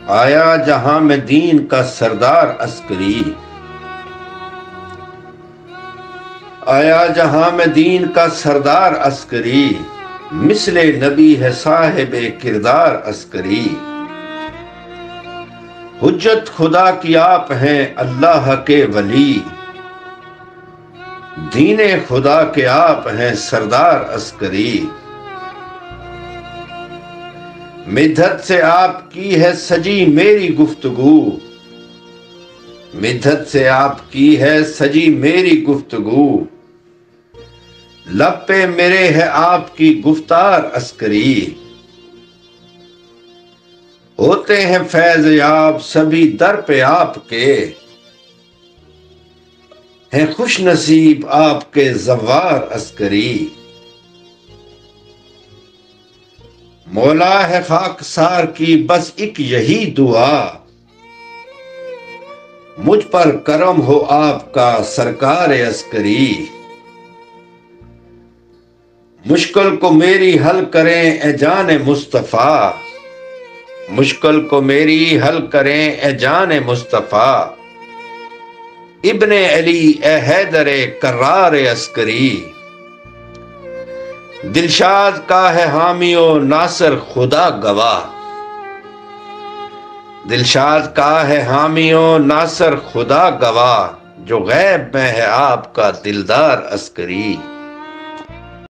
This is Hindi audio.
आया जहां में दीन का सरदार अस्करी। आया जहां में दीन का सरदार अस्करी। मिसले नबी है साहिबे किरदार अस्करी। हुज्जत खुदा की आप हैं अल्लाह के वली। दीने खुदा के आप हैं सरदार अस्करी। मिद्दत से आपकी है सजी मेरी गुफ्तगू। मिद्दत से आपकी है सजी मेरी गुफ्तगू। लब पे मेरे है आपकी गुफ्तार अस्करी। होते हैं फैज याब सभी दर पे आपके। हैं खुश नसीब आपके ज़व्वार अस्करी। मौला है खाकसार की बस एक यही दुआ। मुझ पर करम हो आपका सरकार अस्करी। मुश्किल को मेरी हल करें ए जाने मुस्तफ़ा। मुश्किल को मेरी हल करें ए जाने मुस्तफ़ा। इब्ने अली ए हैदर कर्रार अस्करी। दिलशाद का है हामियो नासर खुदा गवाह। दिलशाद का है हामियो नासर खुदा गवाह। जो गैब में है आपका दिलदार अस्करी।